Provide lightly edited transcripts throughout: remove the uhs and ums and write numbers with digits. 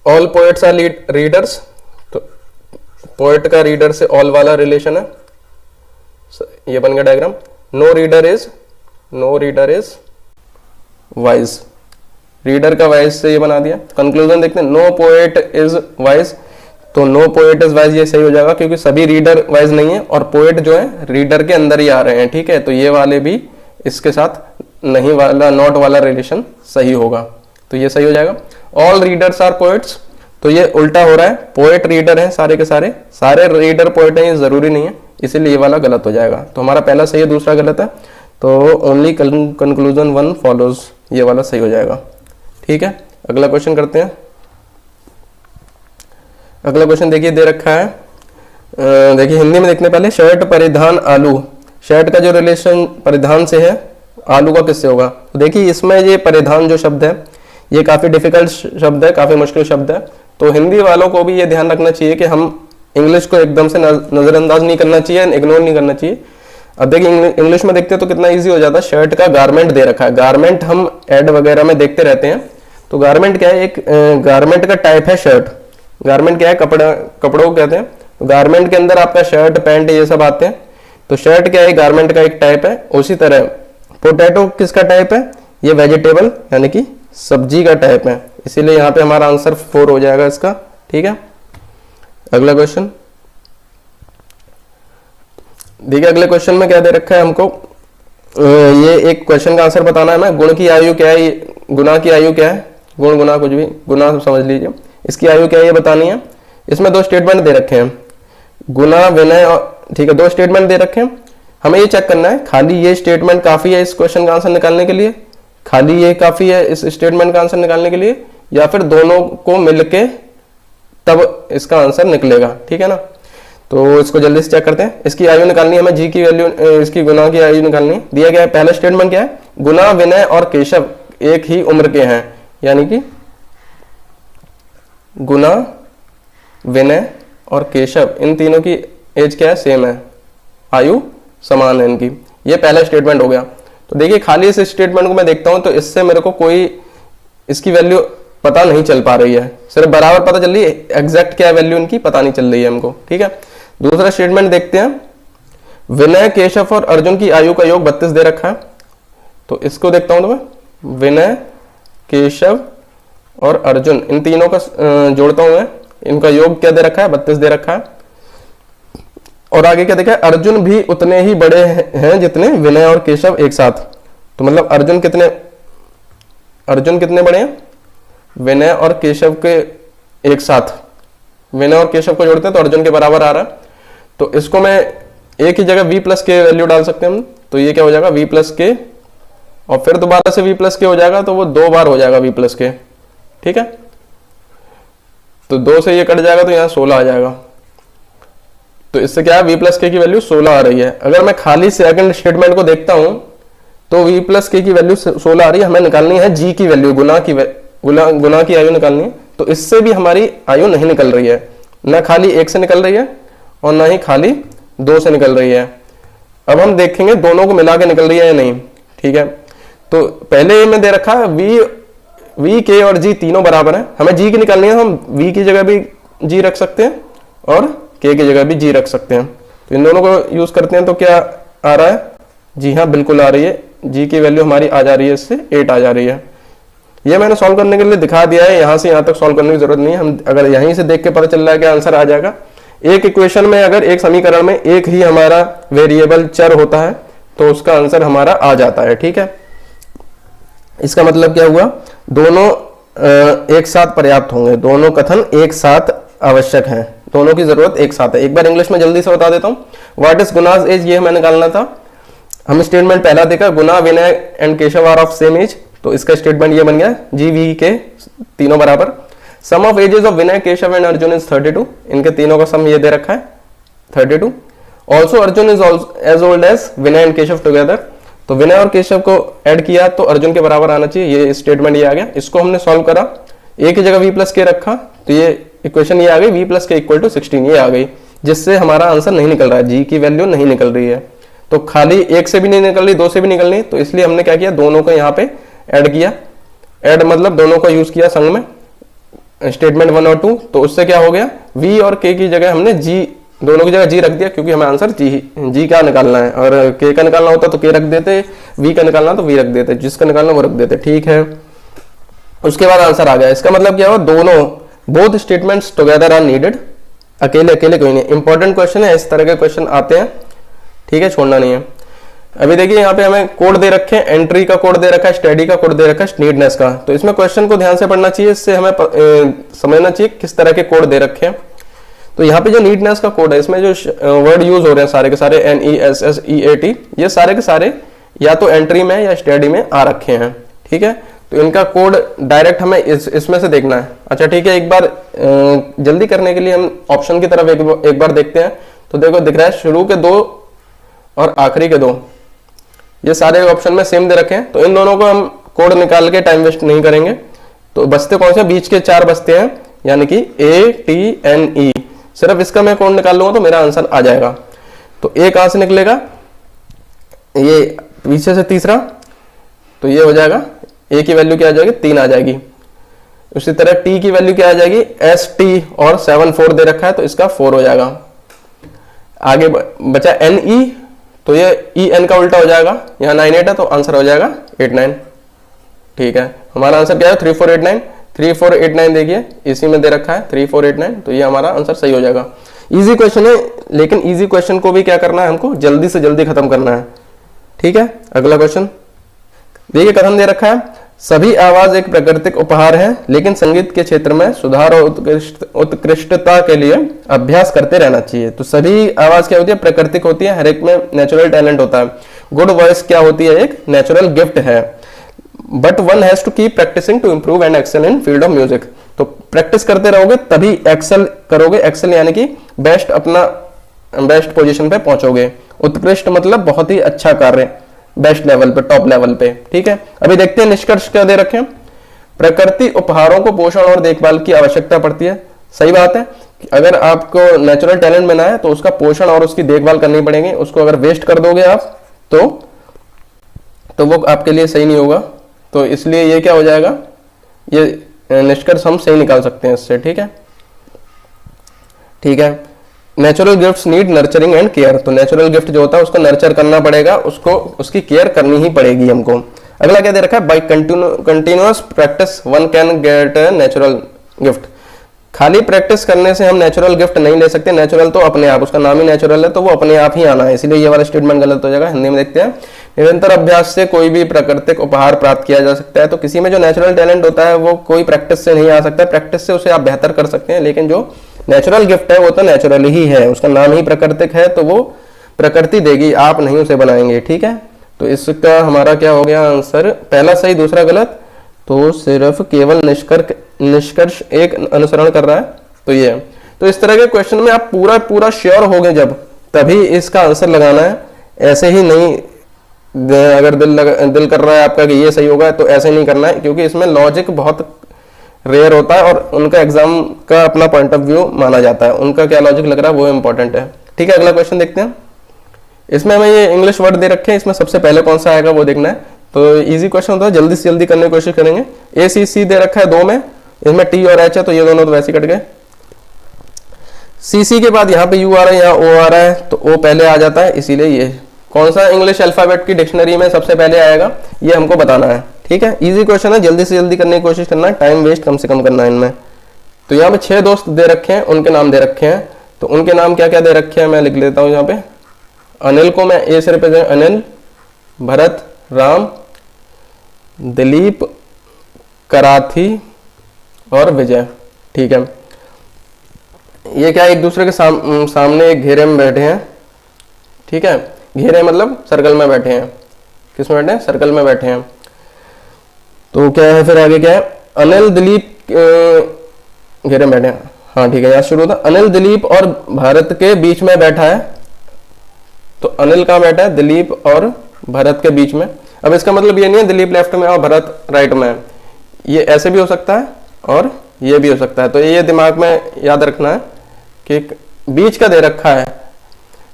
All poets are readers, तो poet का reader से ऑल वाला रिलेशन है, ये बन गया diagram. No reader is wise, reader का वाइज से ये बना दिया। कंक्लूजन देखते हैं, नो पोएट इज वाइज, तो नो पोएट इज वाइज ये सही हो जाएगा क्योंकि सभी रीडर वाइज नहीं है और पोएट जो है रीडर के अंदर ही आ रहे हैं, ठीक है। तो ये वाले भी इसके साथ नहीं वाला, नॉट वाला रिलेशन सही होगा, तो ये सही हो जाएगा। ऑल रीडर्स आर पोएट्स, तो ये उल्टा हो रहा है, पोएट रीडर है सारे के सारे, सारे रीडर पोएट हैं, ये जरूरी नहीं है, इसीलिए ये वाला गलत हो जाएगा। तो हमारा पहला सही है, दूसरा गलत है, तो ओनली कंक्लूजन 1 फॉलोज, ये वाला सही हो जाएगा, ठीक है। अगला क्वेश्चन करते हैं। अगला क्वेश्चन देखिए दे रखा है, देखिए हिंदी में देखने पहले, शर्ट परिधान आलू, शर्ट का जो रिलेशन परिधान से है, आलू का किससे होगा। तो देखिए इसमें ये परिधान जो शब्द है ये काफी डिफिकल्ट शब्द है, काफी मुश्किल शब्द है, तो हिंदी वालों को भी ये ध्यान रखना चाहिए कि हम इंग्लिश को एकदम से नजरअंदाज नहीं करना चाहिए, इग्नोर नहीं करना चाहिए। अब देखिए इंग्लिश में देखते हैं तो कितना इजी हो जाता है, शर्ट का गारमेंट दे रखा है, गारमेंट हम एड वगैरह में देखते रहते हैं, तो गारमेंट क्या है, एक गारमेंट का टाइप है शर्ट, गारमेंट क्या है, कपड़ों को कहते हैं, तो गारमेंट के अंदर आपका शर्ट पैंट ये सब आते हैं, तो शर्ट क्या है, गारमेंट का एक टाइप है। उसी तरह पोटैटो किसका टाइप है, ये वेजिटेबल यानी कि सब्जी का टाइप है, इसीलिए यहाँ पे हमारा आंसर 4 हो जाएगा इसका, ठीक है। अगला क्वेश्चन देखिए, अगले क्वेश्चन में क्या दे रखा है हमको, ये एक क्वेश्चन का आंसर बताना है ना, गुण की आयु क्या है, गुना की आयु क्या है, गुण गुना कुछ भी, गुना समझ लीजिए, इसकी आयु क्या है ये बतानी है। इसमें 2 स्टेटमेंट दे रखे हैं, गुना विनय और, ठीक है, 2 स्टेटमेंट दे रखे हैं, हमें ये चेक करना है खाली ये स्टेटमेंट काफी है इस क्वेश्चन का आंसर निकालने के लिए, खाली ये काफी है इस स्टेटमेंट का आंसर निकालने के लिए, या फिर दोनों को मिलके तब इसका आंसर निकलेगा, ठीक है ना। तो इसको जल्दी से चेक करते हैं। इसकी आयु निकालनी है हमें, जी की वैल्यू, इसकी गुना की आयु निकालनी है। दिया गया है पहला स्टेटमेंट क्या है, गुना विनय और केशव एक ही उम्र के हैं, यानी कि गुना विनय और केशव इन तीनों की एज क्या है, सेम है, आयु समान है इनकी, ये पहला स्टेटमेंट हो गया। तो देखिए खाली इस स्टेटमेंट को मैं देखता हूं तो इससे मेरे को कोई इसकी वैल्यू पता नहीं चल पा रही है, सिर्फ बराबर पता चल रही है, एग्जैक्ट क्या वैल्यू इनकी पता नहीं चल रही है हमको, ठीक है। दूसरा स्टेटमेंट देखते हैं, विनय केशव और अर्जुन की आयु का योग 32 दे रखा है, तो इसको देखता हूं तो मैं, विनय केशव और अर्जुन इन तीनों का जोड़ता हूं मैं, इनका योग क्या दे रखा है, 32 दे रखा है। और आगे क्या देखा है, अर्जुन भी उतने ही बड़े हैं जितने विनय और केशव एक साथ, तो मतलब अर्जुन कितने बड़े हैं, विनय और केशव के एक साथ, विनय और केशव को जोड़ते हैं तो अर्जुन के बराबर आ रहा है। तो इसको मैं एक ही जगह v प्लस के वैल्यू डाल सकते हैं हम, तो ये क्या हो जाएगा v प्लस के, और फिर दोबारा से v प्लस के हो जाएगा, तो वो 2 बार हो जाएगा v प्लस के, ठीक है। तो 2 से ये कट जाएगा तो यहाँ 16 आ जाएगा, तो इससे क्या है, v प्लस के की वैल्यू 16 आ रही है। अगर मैं खाली सेकंड स्टेटमेंट को देखता हूं तो v प्लस के की वैल्यू 16 आ रही है, हमें निकालनी है g की वैल्यू, गुना की आयु निकालनी है, तो इससे भी हमारी आयु नहीं निकल रही है, ना खाली 1 से निकल रही है और ना ही खाली 2 से निकल रही है। अब हम देखेंगे दोनों को मिला के निकल रही है या नहीं, ठीक है। तो पहले में दे रखा है v k और g तीनों बराबर है, हमें g की निकालनी है, हम v की जगह भी g रख सकते हैं और k की जगह भी g रख सकते हैं, तो इन दोनों को यूज करते हैं तो क्या आ रहा है, जी हाँ बिल्कुल आ रही है, g की वैल्यू हमारी आ जा रही है, इससे 8 आ जा रही है। ये मैंने सॉल्व करने के लिए दिखा दिया है, यहाँ से यहाँ तक सॉल्व करने की जरूरत नहीं है, हम अगर यहीं से देख के पता चल रहा है कि आंसर आ जाएगा। एक इक्वेशन में अगर एक समीकरण में एक ही हमारा वेरिएबल चर होता है तो उसका आंसर हमारा आ जाता है, ठीक है। इसका मतलब क्या हुआ, दोनों एक साथ पर्याप्त होंगे, दोनों कथन एक साथ आवश्यक हैं, दोनों की जरूरत एक साथ है। एक बार इंग्लिश में जल्दी से बता देता हूँ, व्हाट इज गुनाज एज, ये हमें निकालना था। हम स्टेटमेंट पहला देखा, गुना Vinay and Keshav are of same age, तो इसका स्टेटमेंट ये बन गया, जी वी के तीनों बराबर। Sum of ages of Vinay Keshav and Arjun is 32, इनके तीनों का सम ये दे रखा है 32। Also Arjun is as old as Vinay and Keshav together, तो विनय और केशव को ऐड किया तो अर्जुन के बराबर आना चाहिए, ये स्टेटमेंट ये आ गया। इसको हमने सॉल्व करा, एक ही जगह v प्लस के रखा तो ये इक्वेशन ये आ गई, v प्लस के इक्वल टू 16 ये आ गई, जिससे हमारा आंसर नहीं निकल रहा है, g की वैल्यू नहीं निकल रही है। तो खाली 1 से भी नहीं निकल रही, 2 से भी निकल रही, तो इसलिए हमने क्या किया, दोनों को यहाँ पे ऐड किया, ऐड मतलब दोनों को यूज किया संग में, स्टेटमेंट 1 और 2, तो उससे क्या हो गया, वी और के की जगह हमने जी, दोनों की जगह जी रख दिया, क्योंकि हमें आंसर जी का निकालना है, और के का निकालना होता तो के रख देते, वी का निकालना तो वी रख देते, जिसका निकालना वो रख देते, ठीक है। उसके बाद आंसर आ गया। इसका मतलब क्या हुआ, दोनों both statements together are needed, अकेले अकेले कोई नहीं। इंपॉर्टेंट क्वेश्चन है, इस तरह के क्वेश्चन आते हैं, ठीक है, छोड़ना नहीं है। अभी देखिए यहाँ पे हमें कोड दे रखे हैं, एंट्री का कोड दे रखा है, स्टडी का कोड दे रखा है, नीडनेस का। तो इसमें क्वेश्चन को ध्यान से पढ़ना चाहिए, इससे हमें समझना चाहिए किस तरह के कोड दे रखे हैं। तो यहाँ पे जो नीडनेस का कोड है, इसमें जो वर्ड यूज हो रहे हैं सारे के सारे NESSEAT, ये सारे के सारे या तो एंट्री में या स्टडी में आ रखे हैं, ठीक है। तो इनका कोड डायरेक्ट हमें इसमें से देखना है। अच्छा ठीक है, एक बार जल्दी करने के लिए हम ऑप्शन की तरफ एक बार देखते हैं। तो देखो दिख रहा है शुरू के 2 और आखिरी के 2, ये सारे ऑप्शन में सेम दे रखे हैं। तो इन दोनों को हम कोड निकाल के टाइम वेस्ट नहीं करेंगे। तो बचते कौन से, बीच के 4 बचते हैं, यानी कि ATNE। सिर्फ इसका मैं कोड निकाल लूंगा तो मेरा आंसर आ जाएगा। तो ए कहां से निकलेगा, ये पीछे से तीसरा, तो ये हो जाएगा, ए की वैल्यू क्या आ जाएगी, 3 आ जाएगी। उसी तरह टी की वैल्यू क्या आ जाएगी, ST, और 7 4 दे रखा है तो इसका 4 हो जाएगा। आगे बचा NE, तो ये EN का उल्टा हो जाएगा, यहाँ 9 8 है तो आंसर हो जाएगा 8 9, ठीक है। हमारा आंसर क्या है, 3 4 8 9, 3 4 8 9, देखिए इसी में दे रखा है 3 4 8 9, तो ये हमारा आंसर सही हो जाएगा। इजी क्वेश्चन है, लेकिन इजी क्वेश्चन को भी क्या करना है, हमको जल्दी से जल्दी खत्म करना है, ठीक है। अगला क्वेश्चन देखिए, कथन दे रखा है, सभी आवाज एक प्राकृतिक उपहार है, लेकिन संगीत के क्षेत्र में सुधार और उत्कृष्टता के लिए अभ्यास करते रहना चाहिए। तो सभी आवाज क्या होती है, प्राकृतिक होती है, हर एक में नेचुरल टैलेंट होता है। गुड वॉइस क्या होती है, एक नेचुरल गिफ्ट है, but one has to keep practising to improve and excel in field of music. तो प्रैक्टिस करते रहोगे तभी एक्सेल करोगे, एक्सेल यानी कि बेस्ट, अपना बेस्ट पोजीशन पे पहुंचोगे। उत्कृष्ट मतलब बहुत ही अच्छा कार्य, बेस्ट लेवल पे, टॉप लेवल पे, ठीक है। अभी देखते हैं निष्कर्ष क्या दे रखे हैं। प्रकृति उपहारों को पोषण और देखभाल की आवश्यकता पड़ती है, सही बात है। अगर आपको नेचुरल टैलेंट बनाना है तो उसका पोषण और उसकी देखभाल करनी पड़ेगी। उसको अगर वेस्ट कर दोगे आप तो वो आपके लिए सही नहीं होगा। तो इसलिए ये क्या हो जाएगा, ये निष्कर्ष हम सही निकाल सकते हैं इससे, ठीक है, ठीक है। Natural gifts need nurturing and care. तो नेचुरल गिफ्ट जो होता है उसको नर्चर करना पड़ेगा, उसको उसकी केयर करनी ही पड़ेगी हमको। अगला क्या दे रखा है, by continuous practice one can get natural gift. खाली प्रैक्टिस करने से हम नेचुरल गिफ्ट नहीं ले सकते। नेचुरल तो अपने आप, उसका नाम ही नेचुरल है, तो वो अपने आप ही आना है, इसलिए ये वाला स्टेटमेंट गलत हो जाएगा। हिंदी में देखते हैं, निरंतर अभ्यास से कोई भी प्राकृतिक उपहार प्राप्त किया जा सकता है। तो किसी में जो नेचुरल टैलेंट होता है वो कोई प्रैक्टिस से नहीं आ सकता, प्रैक्टिस से उसे आप बेहतर कर सकते हैं, लेकिन जो नेचुरल गिफ्ट है वो तो नेचुरल ही है, उसका नाम ही प्राकृतिक है, तो वो प्रकृति देगी, आप नहीं उसे बनाएंगे, ठीक है। तो इसका हमारा क्या हो गया आंसर, पहला सही दूसरा गलत, तो सिर्फ केवल निष्कर्ष एक अनुसरण कर रहा है, तो ये। तो इस तरह के क्वेश्चन में आप पूरा श्योर हो गए जब, तभी इसका आंसर लगाना है, ऐसे ही नहीं। अगर दिल कर रहा है आपका कि ये सही होगा तो ऐसे नहीं करना है, क्योंकि इसमें लॉजिक बहुत रेयर होता है और उनका एग्जाम का अपना पॉइंट ऑफ व्यू माना जाता है, उनका क्या लॉजिक लग रहा है वो इंपॉर्टेंट है, ठीक है। अगला क्वेश्चन देखते हैं। इसमें हमें ये इंग्लिश वर्ड दे रखे हैं, इसमें सबसे पहले कौन सा आएगा वो देखना है। तो इजी क्वेश्चन होता है, जल्दी से जल्दी करने की कोशिश करेंगे। ACC दे रखा है 2 में, इसमें T और H है, तो ये दोनों तो वैसे कट गए। CC के बाद यहाँ पे U आ रहा है, यहाँ O आ रहा है, तो O पहले आ जाता है, इसीलिए ये कौन सा इंग्लिश अल्फाबेट की डिक्शनरी में सबसे पहले आएगा ये हमको बताना है, ठीक है। इजी क्वेश्चन है, जल्दी से जल्दी करने की कोशिश करना है, टाइम वेस्ट कम से कम करना है इनमें। तो यहाँ पे 6 दोस्त दे रखे हैं, उनके नाम दे रखे हैं। तो उनके नाम क्या क्या दे रखे हैं मैं लिख लेता हूँ यहाँ पे। अनिल को मैं A से रिप्रेजेंट, अनिल, भरत, राम, दिलीप, कराथी और विजय, ठीक है। ये क्या एक दूसरे के सामने एक घेरे में बैठे हैं, ठीक है। घेरे मतलब सर्कल में बैठे हैं, किस में बैठे हैं, सर्कल में बैठे हैं। तो क्या है फिर आगे क्या है, अनिल दिलीप घेरे में बैठे हैं, हाँ ठीक है। यहाँ शुरू था, अनिल दिलीप और भारत के बीच में बैठा है। तो अनिल कहाँ बैठा है, दिलीप और भरत के बीच में। अब इसका मतलब ये नहीं है दिलीप लेफ्ट में और भरत राइट में है, ये ऐसे भी हो सकता है और ये भी हो सकता है। तो ये दिमाग में याद रखना है कि बीच का दे रखा है,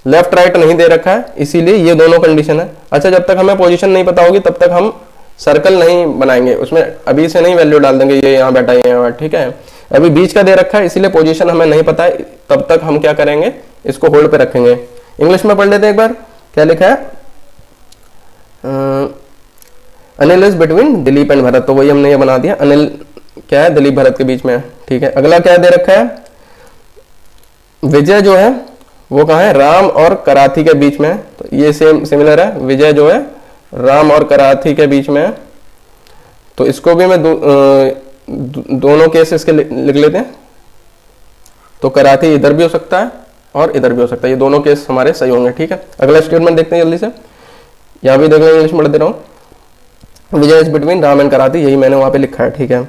लेफ्ट राइट नहीं दे रखा है, इसीलिए ये दोनों कंडीशन है। अच्छा, जब तक हमें पोजीशन नहीं पता होगी तब तक हम सर्कल नहीं बनाएंगे, उसमें अभी से नहीं वैल्यू डाल देंगे, ये यहाँ बैठा है यहाँ, ठीक है। अभी बीच का दे रखा है इसीलिए पोजीशन हमें नहीं पता है, तब तक हम क्या करेंगे, इसको होल्ड पे रखेंगे। इंग्लिश में पढ़ लेते हैं एक बार, क्या लिखा है, Anil is between Dilip and Bharat, तो वही हमने ये बना दिया, अनिल क्या है, दिलीप भरत के बीच में है। ठीक है, अगला क्या दे रखा है, विजय जो है वो कहाँ है, राम और कराथी के बीच में है, तो ये सेम सिमिलर है, विजय जो है राम और कराथी के बीच में है। तो इसको भी मैं दोनों केस इसके लिख लेते हैं। तो कराथी इधर भी हो सकता है और इधर भी हो सकता है, ये दोनों केस हमारे सही होंगे। ठीक है, अगला स्टेटमेंट देखते हैं जल्दी से, यहाँ भी देख लेंगे, इंग्लिश में पढ़ दे रहा हूँ, विजय इज बिटवीन राम एंड कराथी, यही मैंने वहां पे लिखा है। ठीक है,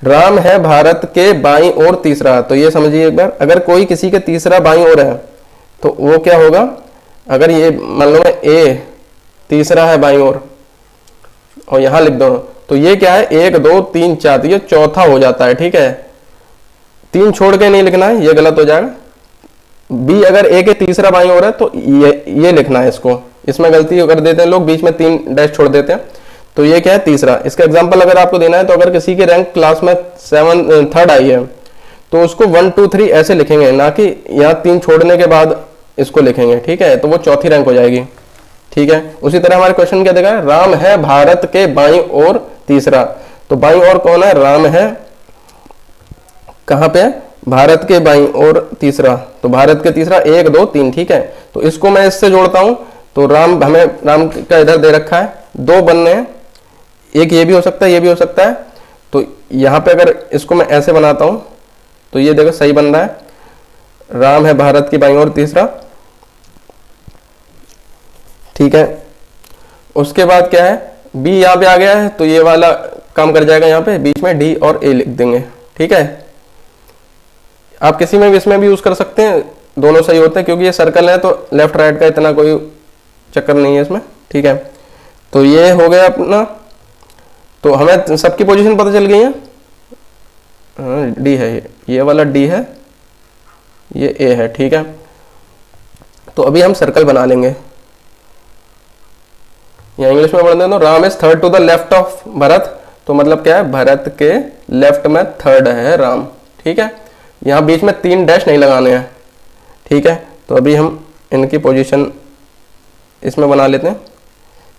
राम है भारत के बाईं ओर तीसरा, तो ये समझिए एक बार, अगर कोई किसी के तीसरा बाईं ओर है तो वो क्या होगा, अगर ये मान लो मैं ए तीसरा है बाईं ओर और यहां लिख दो, तो ये क्या है, 1 2 3 4, तो ये चौथा हो जाता है। ठीक है, 3 छोड़ के नहीं लिखना है, ये गलत हो जाएगा। बी अगर ए के तीसरा बाईं ओर है तो ये लिखना है, इसको इसमें गलती कर देते हैं लोग, बीच में 3 डैश छोड़ देते हैं, तो ये क्या है, तीसरा। इसका एग्जांपल अगर आपको देना है तो अगर किसी की रैंक क्लास में 3rd आई है तो उसको 1 2 3 ऐसे लिखेंगे, ना कि यहाँ 3 छोड़ने के बाद इसको लिखेंगे। ठीक है, तो वो चौथी रैंक हो जाएगी। ठीक है, उसी तरह हमारे क्वेश्चन क्या देखा है, राम है भारत के बाईं ओर तीसरा, तो बाईं ओर कौन है, राम है, कहां पे, भारत के बाईं ओर तीसरा, तो भारत के तीसरा 1 2 3। ठीक है, तो इसको मैं इससे जोड़ता हूं, तो राम हमें राम का इधर दे रखा है, 2 बनने हैं, एक ये भी हो सकता है, ये भी हो सकता है, तो यहां पे अगर इसको मैं ऐसे बनाता हूं तो ये देखो सही बन रहा है, राम है भारत की बाईं ओर तीसरा। ठीक है, उसके बाद क्या है, बी यहाँ पे आ गया है तो ये वाला काम कर जाएगा, यहाँ पे बीच में डी और ए लिख देंगे। ठीक है, आप किसी में भी इसमें भी यूज कर सकते हैं, दोनों सही होते हैं, क्योंकि ये सर्कल है तो लेफ्ट राइट का इतना कोई चक्कर नहीं है इसमें। ठीक है, तो ये हो गया अपना, तो हमें सबकी पोजीशन पता चल गई है, डी है, ये वाला डी है, ये ए है। ठीक है, तो अभी हम सर्कल बना लेंगे, या इंग्लिश में पढ़ दें तो Ram is 3rd to the left of Bharat, तो मतलब क्या है, भरत के लेफ्ट में 3rd है राम। ठीक है, यहाँ बीच में 3 डैश नहीं लगाने हैं। ठीक है, तो अभी हम इनकी पोजीशन इसमें बना लेते हैं,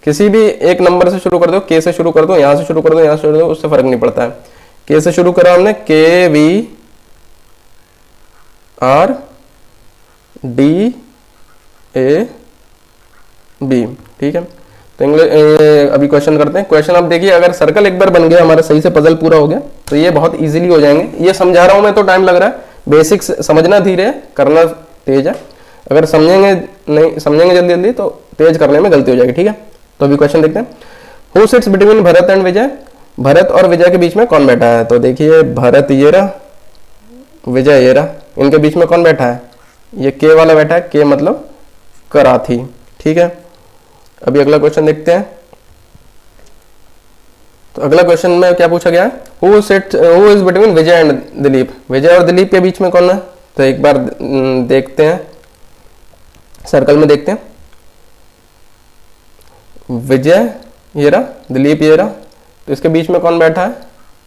किसी भी एक नंबर से शुरू कर दो, के से शुरू कर दो, यहाँ से शुरू कर दो, यहाँ से शुरू कर दो, उससे फर्क नहीं पड़ता है। के से शुरू करा हमने, K V R D A B. ठीक है, तो इंग्लिश अभी क्वेश्चन करते हैं। क्वेश्चन अब देखिए, अगर सर्कल एक बार बन गया हमारा, सही से पजल पूरा हो गया, तो ये बहुत इजीली हो जाएंगे। ये समझा रहा हूं मैं तो टाइम लग रहा है, बेसिक्स समझना धीरे है, करना तेज है, अगर समझेंगे नहीं समझेंगे जल्दी जल्दी तो तेज करने में गलती हो जाएगी। ठीक है, तो अभी क्वेश्चन देखते हैं, who sits between Bharat and Vijay, Bharat और विजय के बीच में कौन बैठा है, तो देखिए भरत ये रहा, विजय ये रहा, इनके बीच में कौन बैठा है, ये के वाला बैठा है, के मतलब कराथी। ठीक है, अभी अगला क्वेश्चन देखते हैं, तो अगला क्वेश्चन में क्या पूछा गया है, who is between Vijay and Dilip, Vijay और दिलीप के बीच में कौन है, तो एक बार देखते हैं, सर्कल में देखते हैं, विजय ये रहा, दिलीप ये रहा, तो इसके बीच में कौन बैठा है,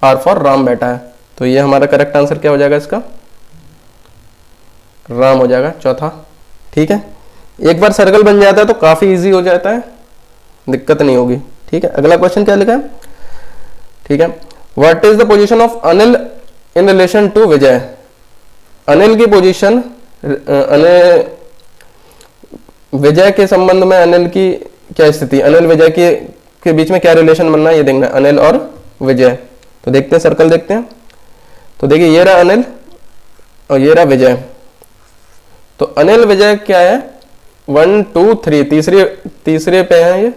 आर फॉर राम बैठा है, तो ये हमारा करेक्ट आंसर क्या हो जाएगा, इसका राम हो जाएगा, चौथा। ठीक है, एक बार सर्कल बन जाता है तो काफी इजी हो जाता है, दिक्कत नहीं होगी। ठीक है, अगला क्वेश्चन क्या लिखा है, ठीक है, what is the position of Anil in relation to Vijay, Anil की पोजीशन विजय के संबंध में, अनिल की क्या स्थिति, अनिल विजय के बीच में क्या रिलेशन बनना है ये देखना है, अनिल और विजय। तो देखते हैं, सर्कल देखते हैं, तो देखिए ये रहा अनिल और ये रहा विजय, तो अनिल विजय क्या है, 1 2 3 तीसरे पे है ये।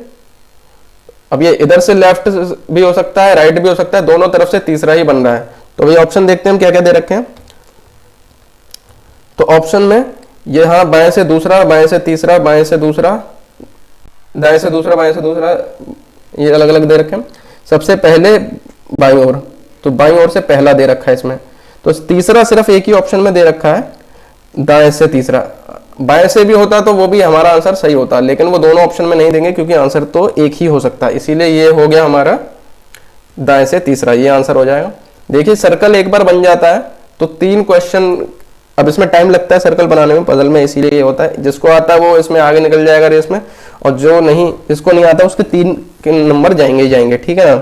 अब ये इधर से लेफ्ट भी हो सकता है, राइट भी हो सकता है, दोनों तरफ से तीसरा ही बन रहा है। तो ये ऑप्शन देखते हैं हम क्या क्या दे रखे हैं, तो ऑप्शन में ये हाँ, बाएं से दूसरा, बाएं से तीसरा, बाएं से दूसरा, दाएं से दूसरा, बाएं से दूसरा, ये अलग अलग दे रखे हैं। सबसे पहले बाईं ओर, तो बाईं ओर से पहला दे रखा है इसमें, तो तीसरा सिर्फ एक ही ऑप्शन में दे रखा है, दाएं से तीसरा। बाएं से भी होता तो वो भी हमारा आंसर सही होता, लेकिन वो दोनों ऑप्शन में नहीं देंगे क्योंकि आंसर तो एक ही हो सकता है, इसीलिए ये हो गया हमारा दाएं से तीसरा, ये आंसर हो जाएगा। देखिए सर्कल एक बार बन जाता है तो 3 क्वेश्चन, अब इसमें टाइम लगता है सर्कल बनाने में, पजल में, इसीलिए ये होता है। जिसको आता है वो इसमें आगे निकल जाएगा रेस में, और जो नहीं, जिसको नहीं आता उसके 3 के नंबर जाएंगे ही जाएंगे, ठीक है ना।